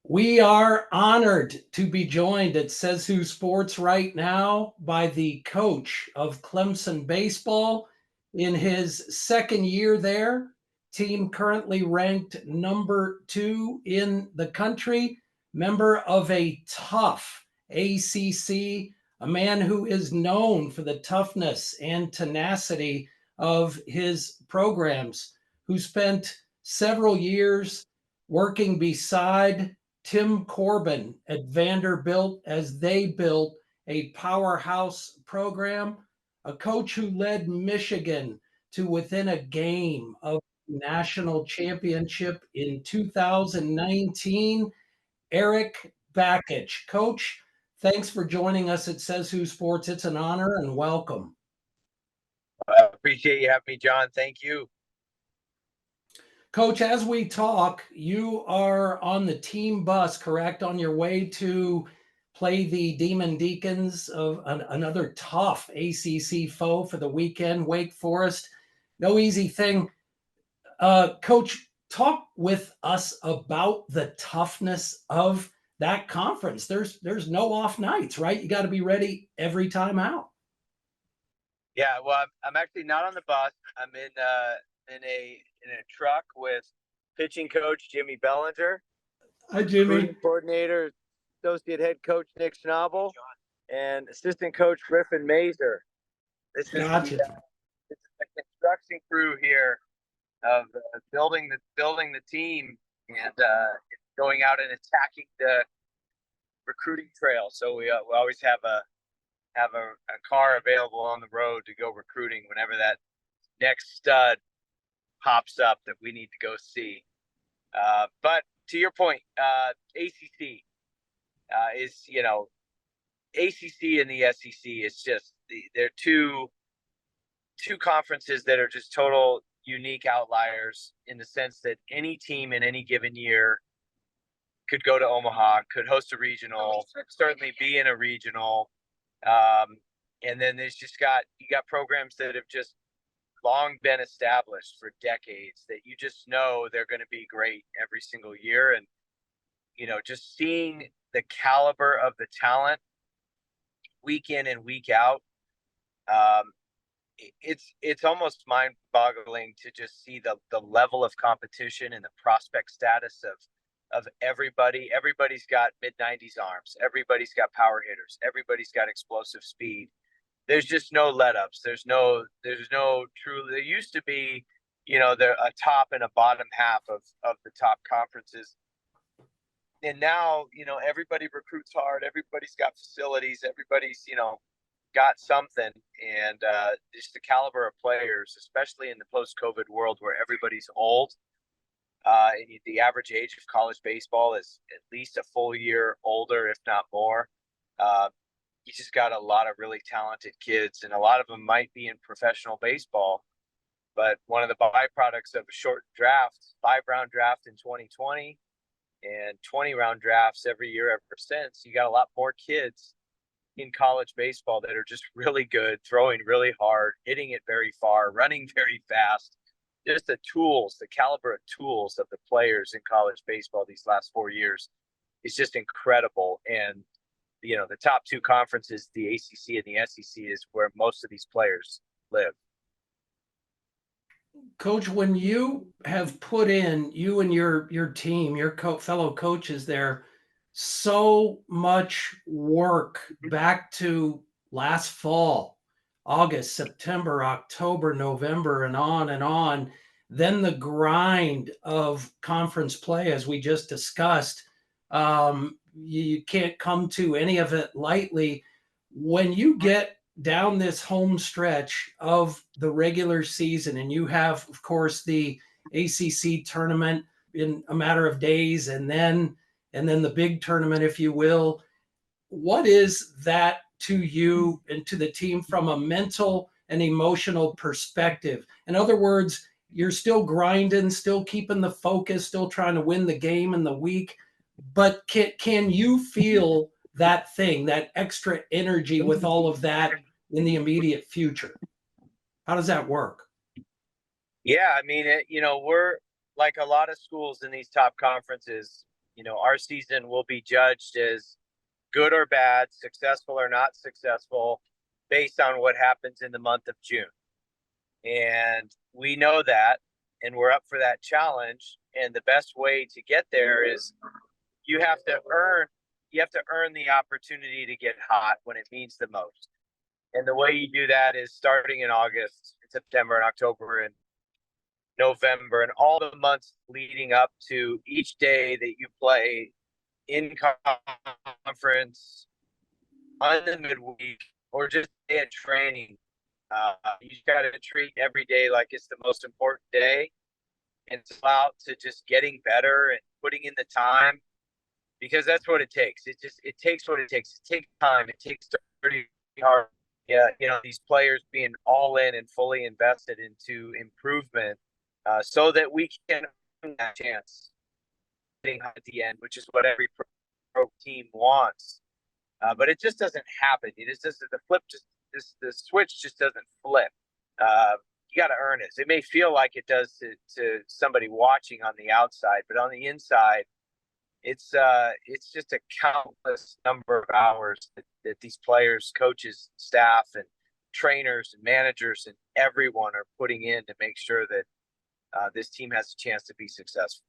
We are honored to be joined at Says Who Sports right now by the coach of Clemson baseball in his second year there. Team currently ranked number 2 in the country, member of a tough ACC, a man who is known for the toughness and tenacity of his programs, who spent several years working beside Tim Corbin at Vanderbilt as they built a powerhouse program, a coach who led Michigan to within a game of national championship in 2019, Erik Bakich. Coach, thanks for joining us at Says Who Sports. It's an honor and welcome. I appreciate you having me, John. Thank you. Coach, as we talk, you are on the team bus, correct? On your way to play the Demon Deacons of another tough ACC foe for the weekend, Wake Forest. No easy thing. Coach, talk with us about the toughness of that conference. There's no off nights, right? You got to be ready every time out. Yeah, well, I'm actually not on the bus. I'm in a truck with pitching coach Jimmy Bellinger, Hi, Jimmy. recruiting coordinator, associate head coach Nick Schnabel, and assistant coach Griffin Mazer. This is Gotcha. the construction crew here of building the team and going out and attacking the recruiting trail. So we always have a car available on the road to go recruiting whenever that next stud pops up that we need to go see. But to your point, ACC is, ACC and the SEC is just they're two conferences that are just total unique outliers in the sense that any team in any given year could go to Omaha, could host a regional, certainly be in a regional. And then you got programs that have just long been established for decades that you just know they're going to be great every single year. And, just seeing the caliber of the talent week in and week out, it's almost mind-boggling to just see the level of competition and the prospect status of everybody. Everybody's got mid-90s arms. Everybody's got power hitters. Everybody's got explosive speed. There's just no let-ups. There's no true. There used to be, there a top and a bottom half of the top conferences. And now, everybody recruits hard. Everybody's got facilities. Everybody's, got something. And just the caliber of players, especially in the post-COVID world where everybody's old. And the average age of college baseball is at least a full year older, if not more. You just got a lot of really talented kids, and a lot of them might be in professional baseball. But one of the byproducts of a short draft, 5-round draft in 2020 and 20-round drafts every year ever since, you got a lot more kids in college baseball that are just really good, throwing really hard, hitting it very far, running very fast. Just the caliber of tools of the players in college baseball these last 4 years is just incredible. And, the top two conferences, the ACC and the SEC, is where most of these players live. Coach, when you have put in, you and your team, your fellow coaches there, so much work back to last fall, August, September, October, November, and on, then the grind of conference play, as we just discussed, you can't come to any of it lightly. When you get down this home stretch of the regular season, and you have, of course, the ACC tournament in a matter of days, and then the big tournament, if you will, what is that to you and to the team from a mental and emotional perspective? In other words, you're still grinding, still keeping the focus, still trying to win the game in the week, but can you feel that extra energy with all of that in the immediate future? How does that work? Yeah, I mean, we're like a lot of schools in these top conferences. our season will be judged as good or bad, successful or not successful, based on what happens in the month of June. And we know that, and we're up for that challenge. And the best way to get there is you have to earn the opportunity to get hot when it means the most. And the way you do that is starting in August, September, and October, and November, and all the months leading up to each day that you play in conference, on the midweek, or just at training. You got to treat every day like it's the most important day, and it's about to just getting better and putting in the time, because that's what it takes. It takes what it takes. It takes time. It takes 30 hard. Yeah, these players being all in and fully invested into improvement, so that we can earn that chance at the end, which is what every pro team wants. But it just doesn't happen. It just doesn't. The switch just doesn't flip. You got to earn it. It may feel like it does to somebody watching on the outside, but on the inside, it's just a countless number of hours that these players, coaches, staff, and trainers and managers and everyone are putting in to make sure that this team has a chance to be successful.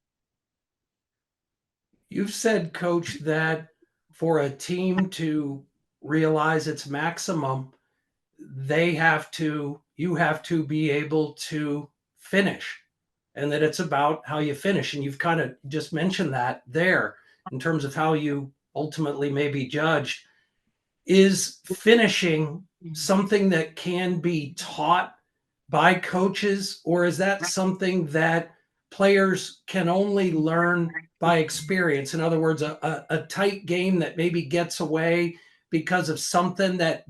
You've said, Coach, that for a team to realize its maximum, you have to be able to finish, and that it's about how you finish. And you've kind of just mentioned that there in terms of how you ultimately may be judged. Is finishing something that can be taught by coaches, or is that something that players can only learn by experience? In other words, a tight game that maybe gets away because of something that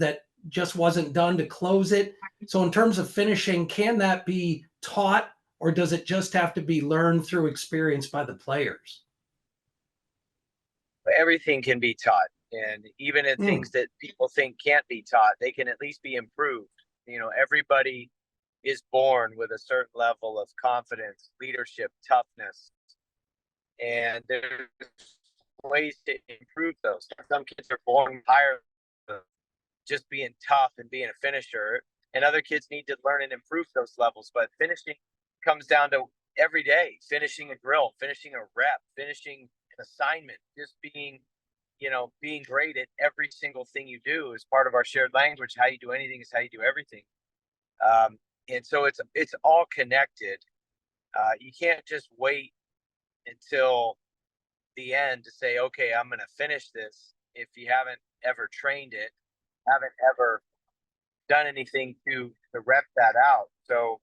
just wasn't done to close it. So in terms of finishing, can that be taught, or does it just have to be learned through experience by the players? Everything can be taught, and even in things that people think can't be taught, they can at least be improved. Everybody is born with a certain level of confidence, leadership, toughness, and there's ways to improve those. Some kids are born higher, just being tough and being a finisher, and other kids need to learn and improve those levels. But finishing comes down to every day, finishing a drill, finishing a rep, finishing an assignment, just being great at every single thing you do is part of our shared language. How you do anything is how you do everything. And so it's all connected. You can't just wait until the end to say, okay, I'm going to finish this, if you haven't ever trained it, haven't ever done anything to rep that out. So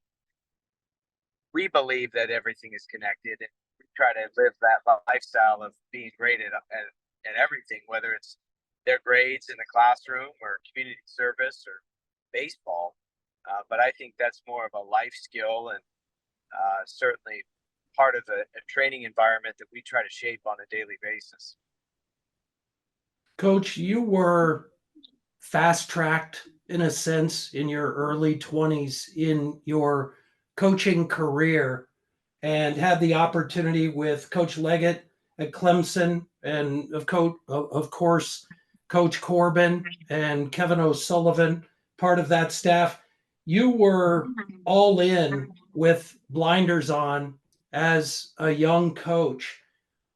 we believe that everything is connected, and we try to live that lifestyle of being great at everything, whether it's their grades in the classroom or community service or baseball. But I think that's more of a life skill, and certainly part of a training environment that we try to shape on a daily basis. Coach, you were fast-tracked in a sense in your early 20s in your coaching career, and had the opportunity with Coach Leggett at Clemson, and of course Coach Corbin and Kevin O'Sullivan, part of that staff. You were all in with blinders on as a young coach.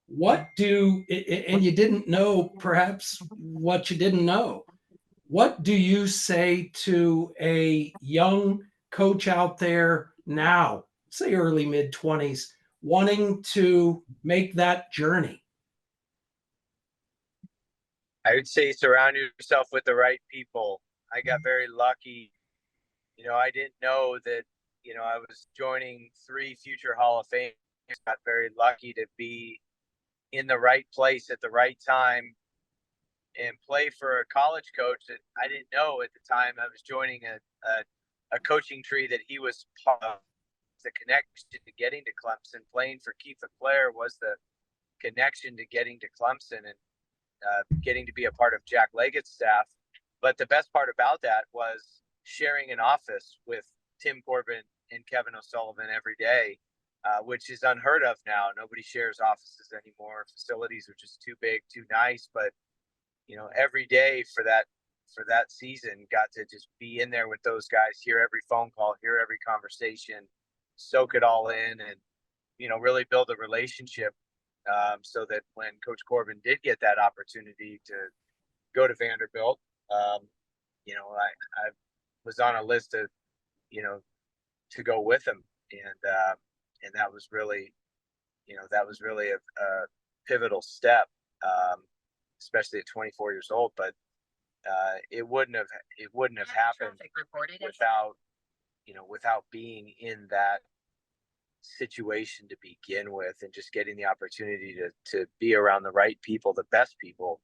And you didn't know perhaps what you didn't know. What do you say to a young coach out there now, say early mid-20s, wanting to make that journey? I would say surround yourself with the right people. I got very lucky. I didn't know that, I was joining 3 future Hall of Famers. Got very lucky to be in the right place at the right time and play for a college coach that I didn't know at the time. I was joining a coaching tree that he was part of. The connection to getting to Clemson, playing for Keith LeClaire, was the connection to getting to Clemson, and getting to be a part of Jack Leggett's staff. But the best part about that was sharing an office with Tim Corbin and Kevin O'Sullivan every day. which is unheard of now. Nobody shares offices anymore. Facilities are just too big, too nice. But every day for that season, got to just be in there with those guys, hear every phone call, hear every conversation, soak it all in, and really build a relationship, so that when Coach Corbin did get that opportunity to go to Vanderbilt, I was on a list of to go with him, and that was really a pivotal step, especially at 24 years old. But it wouldn't have happened without being in that situation to begin with, and just getting the opportunity to be around the right people, the best people.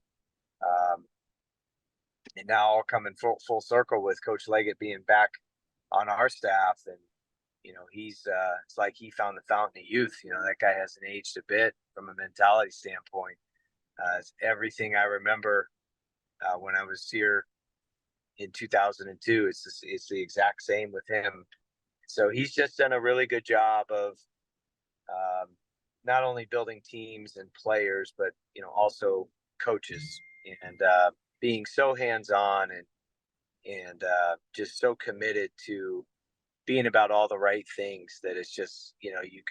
And now all coming full circle with Coach Leggett being back on our staff, and he's it's like he found the fountain of youth. That guy hasn't aged a bit from a mentality standpoint. It's everything I remember when I was here in 2002. It's the exact same with him. So he's just done a really good job of not only building teams and players, but also coaches, and being so hands-on and just so committed to being about all the right things that it's just you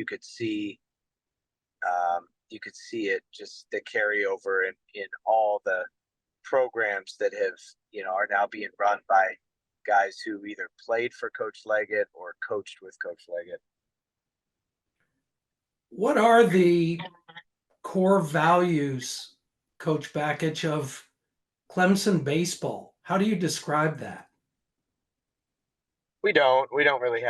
could see it, just the carryover in all the programs that have are now being run by guys who either played for Coach Leggett or coached with Coach Leggett. What are the core values, Coach Bakich, of Clemson baseball? How do you describe that? We don't really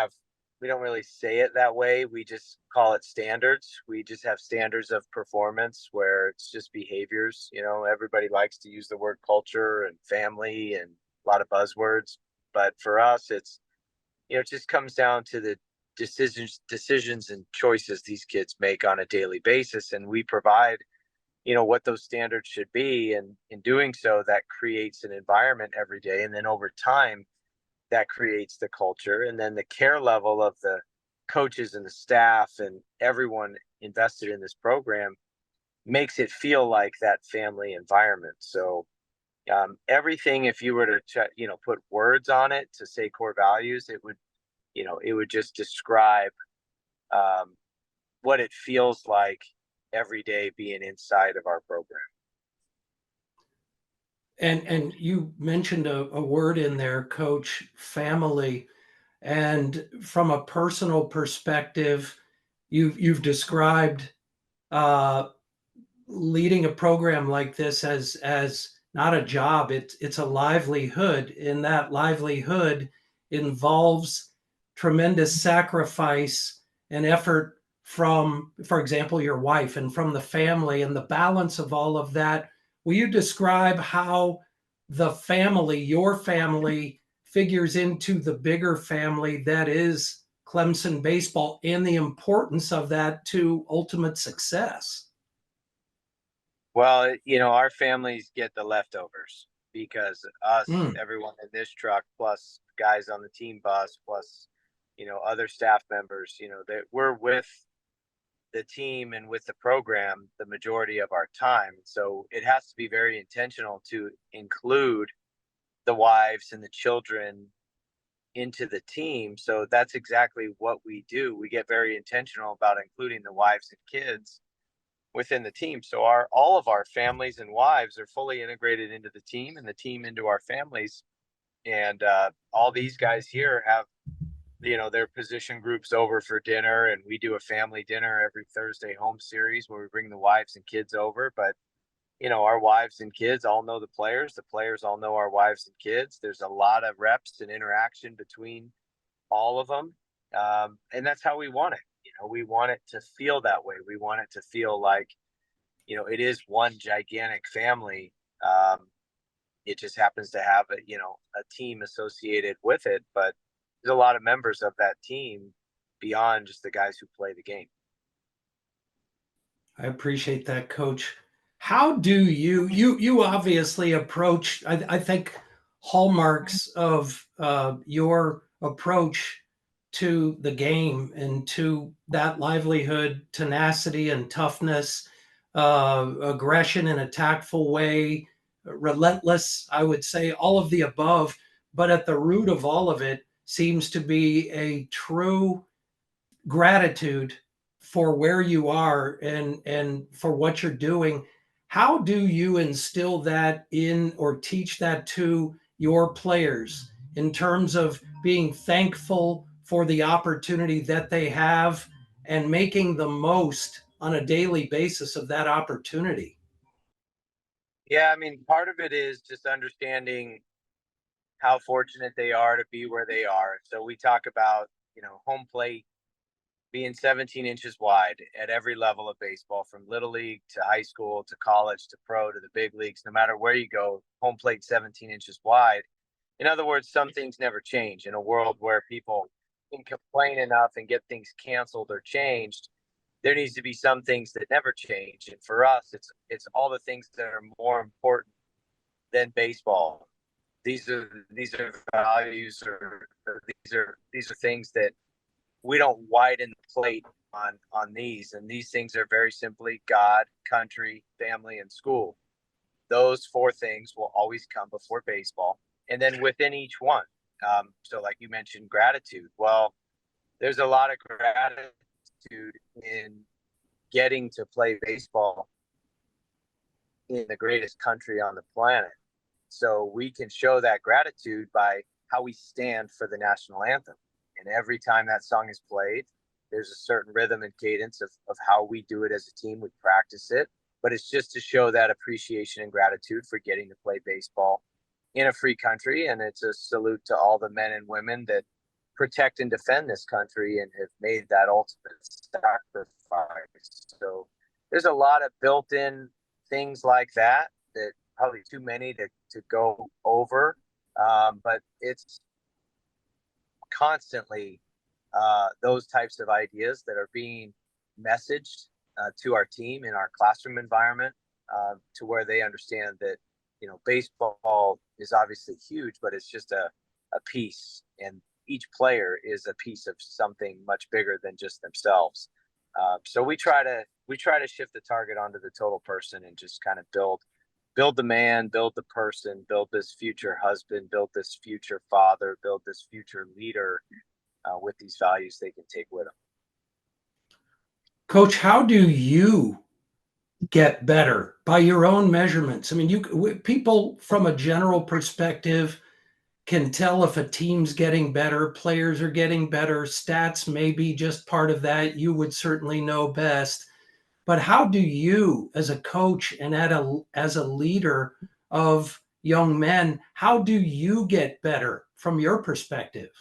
say it that way. We just call it standards. We just have standards of performance where it's just behaviors. Everybody likes to use the word culture and family and a lot of buzzwords, but for us, it's it just comes down to the decisions and choices these kids make on a daily basis, and we provide what those standards should be, and in doing so, that creates an environment every day, and then over time, that creates the culture, and then the care level of the coaches and the staff and everyone invested in this program makes it feel like that family environment. So everything, if you were to put words on it to say core values, it would just describe what it feels like every day being inside of our program. And you mentioned a word in there, Coach, family. And from a personal perspective, you've described leading a program like this as not a job, it's a livelihood, and that livelihood involves tremendous sacrifice and effort from, for example, your wife and from the family, and the balance of all of that. Will you describe how the family, your family, figures into the bigger family that is Clemson baseball, and the importance of that to ultimate success? Well, our families get the leftovers, because everyone in this truck, plus guys on the team bus, plus, other staff members, that we're with the team and with the program the majority of our time. So it has to be very intentional to include the wives and the children into the team. So that's exactly what we do. We get very intentional about including the wives and kids within the team. So all of our families and wives are fully integrated into the team, and the team into our families. And all these guys here have, their position groups over for dinner, and we do a family dinner every Thursday home series where we bring the wives and kids over. But our wives and kids all know the players all know our wives and kids. There's a lot of reps and interaction between all of them, and that's how we want it. We want it to feel that way. We want it to feel like it is one gigantic family. It just happens to have a team associated with it, but there's a lot of members of that team beyond just the guys who play the game. I appreciate that, Coach. How do you obviously approach, I think, hallmarks of your approach to the game and to that livelihood, tenacity and toughness, aggression in a tactful way, relentless, I would say, all of the above. But at the root of all of it seems to be a true gratitude for where you are and for what you're doing. How do you instill that in or teach that to your players in terms of being thankful for the opportunity that they have and making the most on a daily basis of that opportunity? Yeah, I mean, part of it is just understanding how fortunate they are to be where they are. So we talk about, home plate being 17 inches wide at every level of baseball, from little league to high school to college to pro to the big leagues. No matter where you go, home plate 17 inches wide. In other words, some things never change in a world where people can complain enough and get things canceled or changed. There needs to be some things that never change. And for us, it's all the things that are more important than baseball. These are values, or these are things that we don't widen the plate on these. And these things are very simply God, country, family, and school. Those four things will always come before baseball. And then within each one, so like you mentioned, gratitude. Well, there's a lot of gratitude in getting to play baseball in the greatest country on the planet. So we can show that gratitude by how we stand for the national anthem. And every time that song is played, there's a certain rhythm and cadence of how we do it as a team. We practice it, but it's just to show that appreciation and gratitude for getting to play baseball in a free country. And it's a salute to all the men and women that protect and defend this country and have made that ultimate sacrifice. So there's a lot of built-in things like that probably too many to go over. But it's constantly those types of ideas that are being messaged to our team in our classroom environment, to where they understand that, baseball is obviously huge, but it's just a piece, and each player is a piece of something much bigger than just themselves. So we try to shift the target onto the total person and just kind of build the man, build the person, build this future husband, build this future father, build this future leader with these values they can take with them. Coach, how do you get better by your own measurements? I mean, people from a general perspective can tell if a team's getting better, players are getting better, stats may be just part of that. You would certainly know best. But how do you, as a coach and as a leader of young men, how do you get better from your perspective?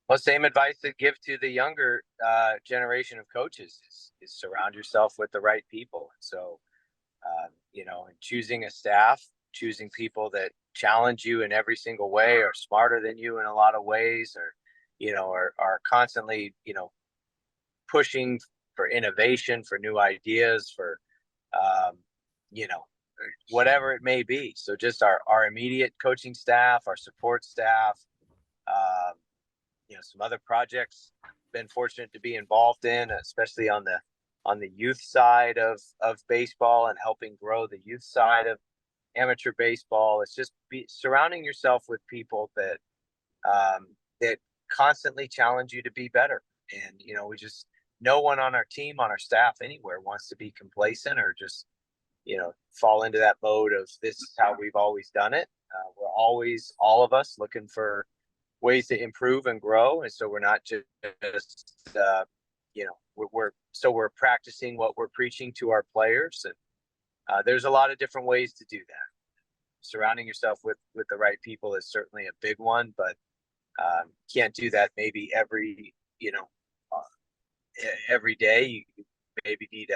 Well, same advice to give to the younger generation of coaches is surround yourself with the right people. So, and choosing a staff, choosing people that challenge you in every single way, are smarter than you in a lot of ways, or, are constantly, pushing for innovation, for new ideas, for, you know, whatever it may be. So just our immediate coaching staff, our support staff, um, some other projects been fortunate to be involved in, especially on the youth side of baseball and helping grow the youth side of amateur baseball. It's just surrounding yourself with people that constantly challenge you to be better. And, we just, no one on our team, on our staff, anywhere wants to be complacent or just, fall into that mode of this is how we've always done it. We're always, all of us, looking for ways to improve and grow. And so we're not just, we're practicing what we're preaching to our players. And there's a lot of different ways to do that. Surrounding yourself with the right people is certainly a big one, but can't do that maybe every day. You maybe need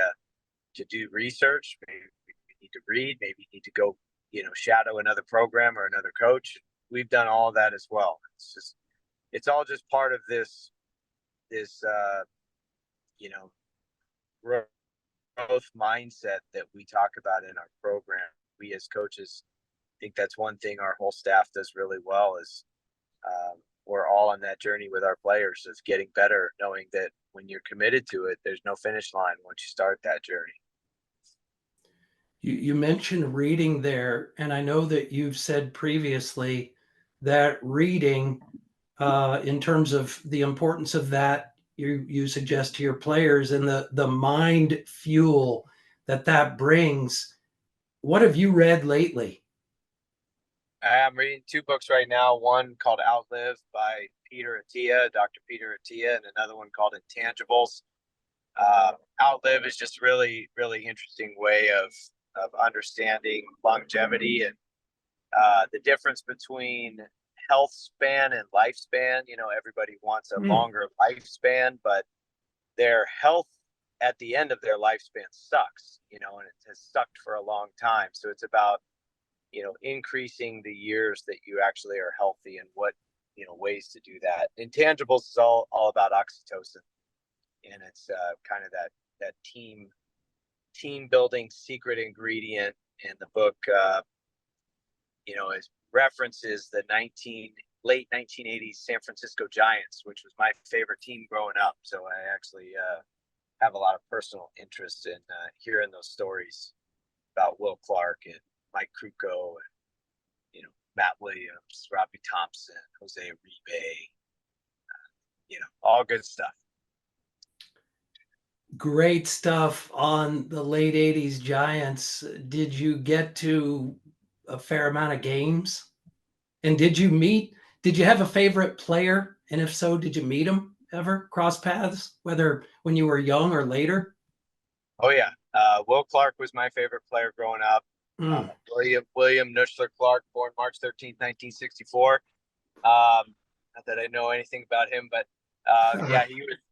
to do research, maybe you need to read, maybe you need to go, shadow another program or another coach. We've done all of that as well. It's all just part of this growth mindset that we talk about in our program. We as coaches think that's one thing our whole staff does really well is we're all on that journey with our players of getting better, knowing that when you're committed to it, there's no finish line once you start that journey. You mentioned reading there, and I know that you've said previously that reading, in terms of the importance of that, you suggest to your players and the mind fuel that brings. What have you read lately? I'm reading 2 books right now. One called Outlive by Dr. Peter Attia, and another one called Intangibles. Outlive is just really, really interesting way of understanding longevity and the difference between health span and lifespan. Everybody wants a longer lifespan, but their health at the end of their lifespan sucks, and it has sucked for a long time. So it's about, increasing the years that you actually are healthy and what, ways to do that. Intangibles is all about oxytocin. And it's kind of that team building secret ingredient. And the book, is references the late 1980s San Francisco Giants, which was my favorite team growing up. So I actually have a lot of personal interest in hearing those stories about Will Clark and Mike Krukow and, Matt Williams, Robbie Thompson, Jose Uribe, all good stuff. Great stuff on the late 80s Giants. Did you get to a fair amount of games? And did you have a favorite player? And if so, did you meet him ever, cross paths, whether when you were young or later? Oh, yeah. Will Clark was my favorite player growing up. William Nushler Clark, born March 13th, 1964. Not that I know anything about him, but yeah,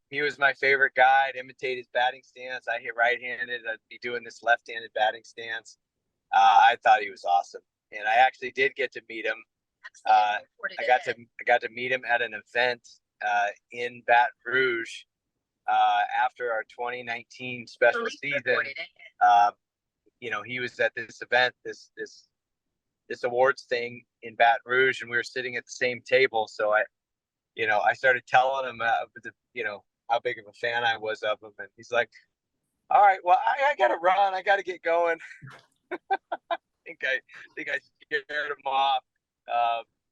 he was my favorite guy. I'd imitate his batting stance. I hit right-handed. I'd be doing this left-handed batting stance. I thought he was awesome, and I actually did get to meet him. I got to meet him at an event in Baton Rouge after our 2019 special season. He was at this event, this awards thing in Baton Rouge, and we were sitting at the same table. So I started telling him, how big of a fan I was of him, and he's like, "All right, well, I got to run. I got to get going." I think I scared him off,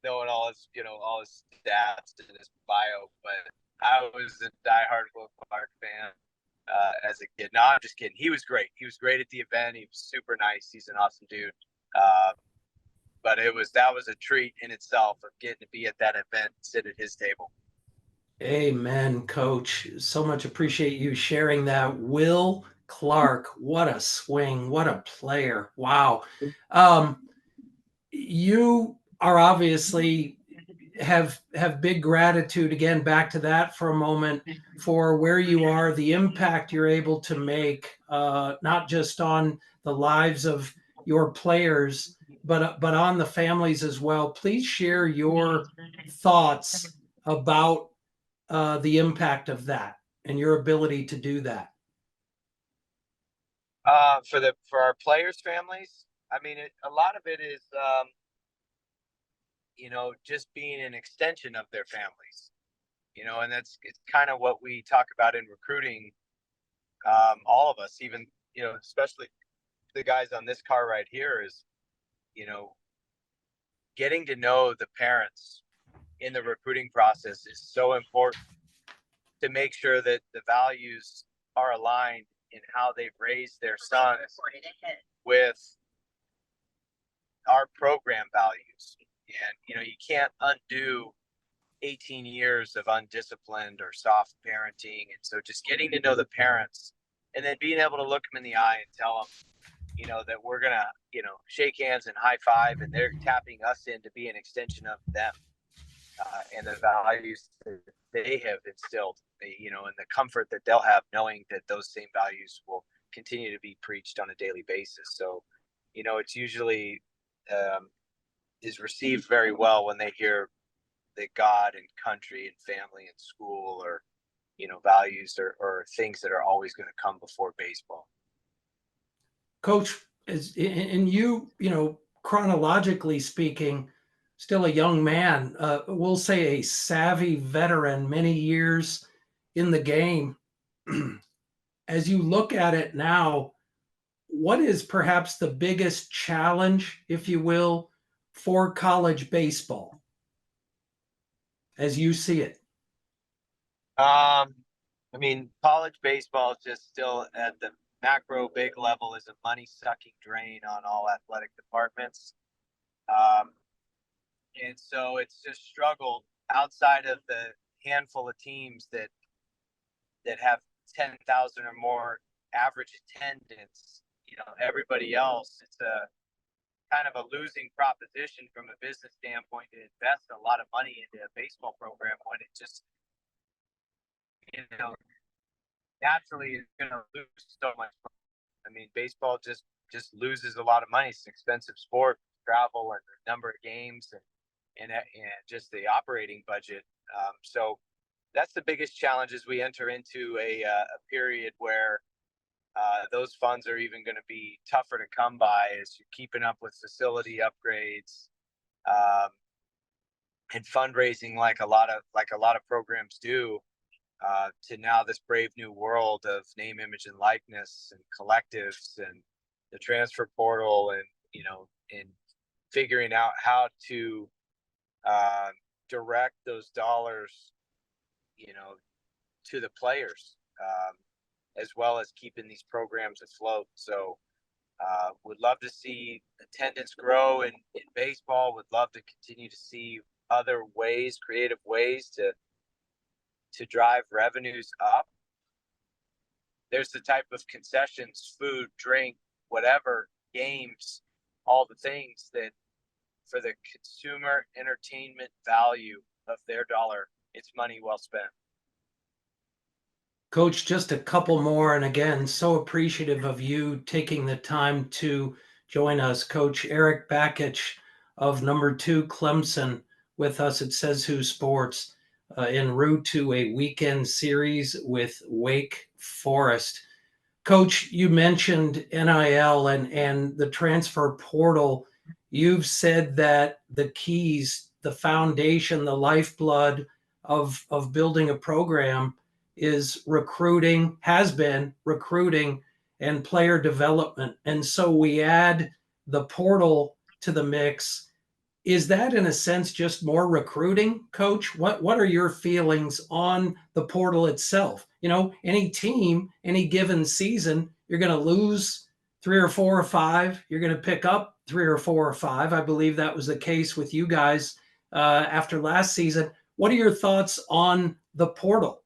knowing all his stats and his bio. But I was a diehard Will Clark fan as a kid. No, I'm just kidding. He was great. He was great at the event. He was super nice. He's an awesome dude. But that was a treat in itself of getting to be at that event and sit at his table. Amen, Coach. So much appreciate you sharing that. Will Clark, what a swing, what a player. Wow. You are obviously have big gratitude, again, back to that for a moment, for where you are, the impact you're able to make, not just on the lives of your players, but on the families as well. Please share your thoughts about the impact of that and your ability to do that. For our players' families, I mean, a lot of it is, just being an extension of their families, and it's kind of what we talk about in recruiting. All of us, even, especially the guys on this car right here, is, getting to know the parents in the recruiting process is so important to make sure that the values are aligned in how they've raised their sons with our program values. And, you can't undo 18 years of undisciplined or soft parenting. And so just getting to know the parents and then being able to look them in the eye and tell them, that we're going to, shake hands and high five, and they're tapping us in to be an extension of them and the values that they have instilled, and the comfort that they'll have knowing that those same values will continue to be preached on a daily basis. So, it's usually is received very well when they hear that God and country and family and school or, values or things that are always going to come before baseball. Coach, and you, chronologically speaking, still a young man, we'll say a savvy veteran, many years in the game. As you look at it now, what is perhaps the biggest challenge, if you will, for college baseball as you see it? I mean, college baseball is just still at the macro big level is a money sucking drain on all athletic departments. Um, and so it's just struggled outside of the handful of teams that have 10,000 or more average attendance. You know, everybody else, it's a kind of a losing proposition from a business standpoint to invest a lot of money into a baseball program when it just, you know, naturally is going to lose so much money. I mean, baseball just loses a lot of money. It's an expensive sport, travel and the number of games and just the operating budget. So that's the biggest challenge as we enter into a period where those funds are even going to be tougher to come by as you're keeping up with facility upgrades and fundraising like a lot of programs do. To now this brave new world of name, image, and likeness and collectives and the transfer portal and, you know, and figuring out how to direct those dollars, you know, to the players, as well as keeping these programs afloat. So would love to see attendance grow in baseball, would love to continue to see other ways, creative ways to drive revenues up. There's the type of concessions, food, drink, whatever, games, all the things that for the consumer entertainment value of their dollar, it's money well spent. Coach, just a couple more. And again, so appreciative of you taking the time to join us. Coach Erik Bakich of number 2 Clemson with us at Says Who Sports en route to a weekend series with Wake Forest. Coach, you mentioned NIL and the transfer portal. You've said that the keys, the foundation, the lifeblood of building a program is recruiting, has been recruiting and player development. And so we add the portal to the mix. Is that in a sense just more recruiting, Coach? What are your feelings on the portal itself? You know, any team, any given season, you're going to lose 3 or 4 or 5. You're going to pick up 3 or 4 or 5. I believe that was the case with you guys after last season. What are your thoughts on the portal?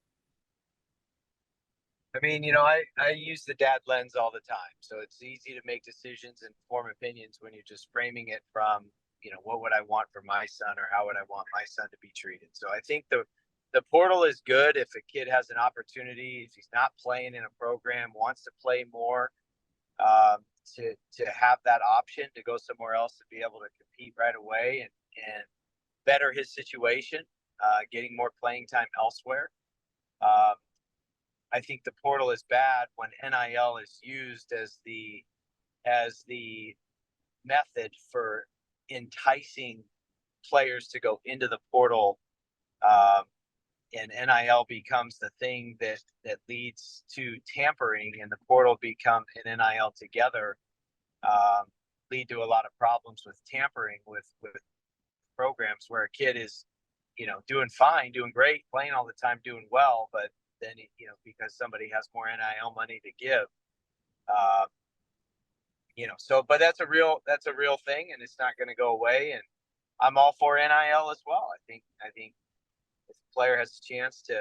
I mean, you know, I use the dad lens all the time. So it's easy to make decisions and form opinions when you're just framing it from, you know, what would I want for my son or how would I want my son to be treated? So I think the portal is good if a kid has an opportunity, if he's not playing in a program, wants to play more, to have that option to go somewhere else to be able to compete right away and better his situation, getting more playing time elsewhere. I think the portal is bad when NIL is used as the method for enticing players to go into the portal, and NIL becomes the thing that leads to tampering, and the portal become an NIL together, lead to a lot of problems with tampering with programs where a kid is, you know, doing fine, doing great, playing all the time, doing well, but then, you know, because somebody has more NIL money to give, you know, so, but that's a real thing, and it's not going to go away. And I'm all for NIL as well. I think if a player has a chance to,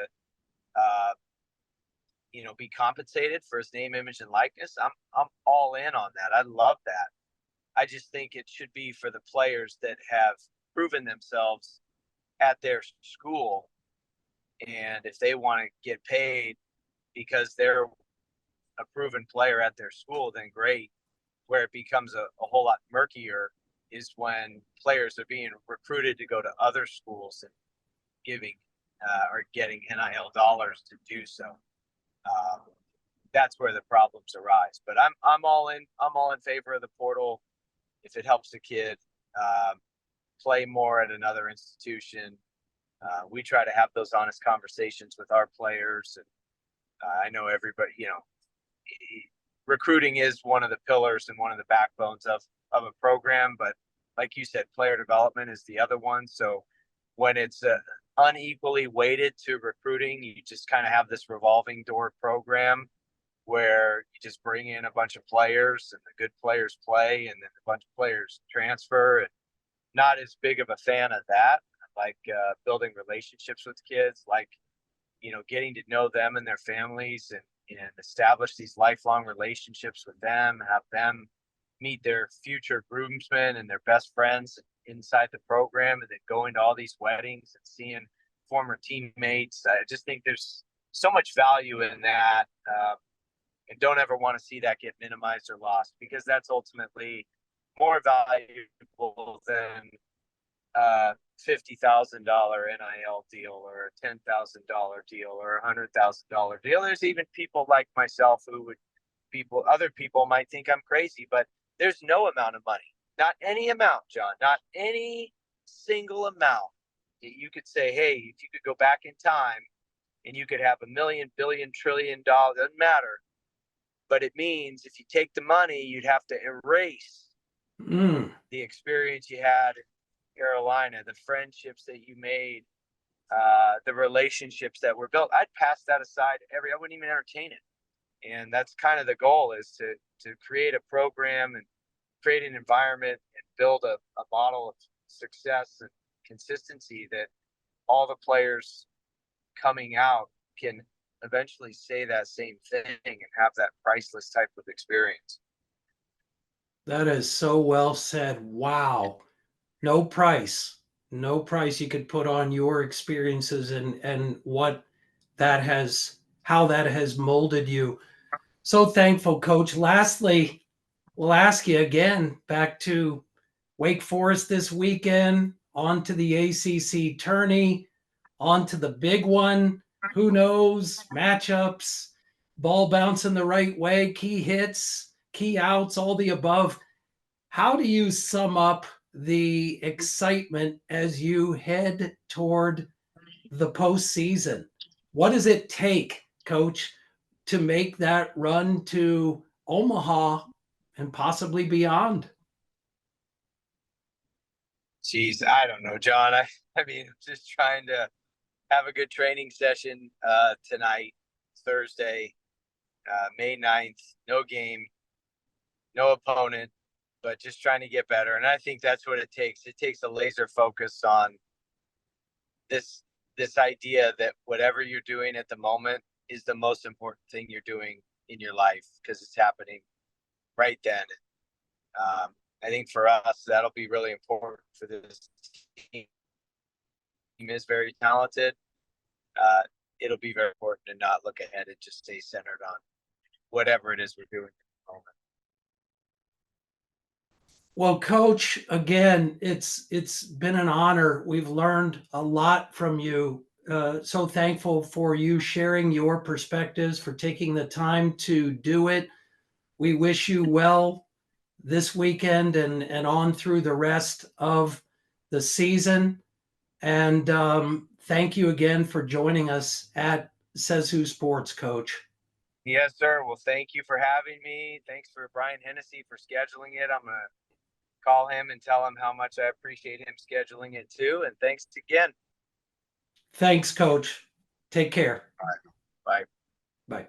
you know, be compensated for his name, image, and likeness, I'm all in on that. I love that. I just think it should be for the players that have proven themselves at their school. And if they want to get paid because they're a proven player at their school, then great. Where it becomes a whole lot murkier is when players are being recruited to go to other schools and giving or getting NIL dollars to do so. That's where the problems arise. But I'm all in favor of the portal if it helps the kid. play more at another institution. We try to have those honest conversations with our players. And I know everybody, recruiting is one of the pillars and one of the backbones of a program. But like you said, player development is the other one. So when it's unequally weighted to recruiting, you just kind of have this revolving door program where you just bring in a bunch of players and the good players play and then a bunch of players transfer. And not as big of a fan of that. Like building relationships with kids, like, getting to know them and their families and establish these lifelong relationships with them, have them meet their future groomsmen and their best friends inside the program, and then going to all these weddings and seeing former teammates. I just think there's so much value in that. And don't ever want to see that get minimized or lost, because that's ultimately more valuable than $50,000 NIL deal or a $10,000 deal or a $100,000 deal. There's even people like myself other people might think I'm crazy, but there's no amount of money, not any amount, John, not any single amount that you could say, hey, if you could go back in time and you could have $1 million, billion, $1 trillion, doesn't matter. But it means if you take the money, you'd have to erase the experience you had in Carolina, the friendships that you made, the relationships that were built. I'd pass that aside. I wouldn't even entertain it. And that's kind of the goal, is to create a program and create an environment and build a model of success and consistency that all the players coming out can eventually say that same thing and have that priceless type of experience. That is so well said. Wow. No price you could put on your experiences and how that has molded you. So thankful, Coach. Lastly, we'll ask you again, back to Wake Forest this weekend, on to the ACC tourney, on to the big one. Who knows? Matchups, ball bouncing the right way, key hits, key outs, all the above. How do you sum up the excitement as you head toward the postseason? What does it take, Coach, to make that run to Omaha and possibly beyond? Geez, I don't know, John. I mean, just trying to have a good training session tonight, Thursday, May 9th. No game, no opponent, but just trying to get better. And I think that's what it takes. It takes a laser focus on this idea that whatever you're doing at the moment is the most important thing you're doing in your life, because it's happening right then. I think for us, that'll be really important for this team. Team is very talented. It'll be very important to not look ahead and just stay centered on whatever it is we're doing at the moment. Well, Coach, again, it's been an honor. We've learned a lot from you. So thankful for you sharing your perspectives, for taking the time to do it. We wish you well this weekend and on through the rest of the season. And thank you again for joining us at Says Who Sports, Coach. Yes, sir. Well, thank you for having me. Thanks for Brian Hennessy for scheduling it. I'm going to call him and tell him how much I appreciate him scheduling it too. And thanks again. Thanks, Coach. Take care. All right. Bye. Bye.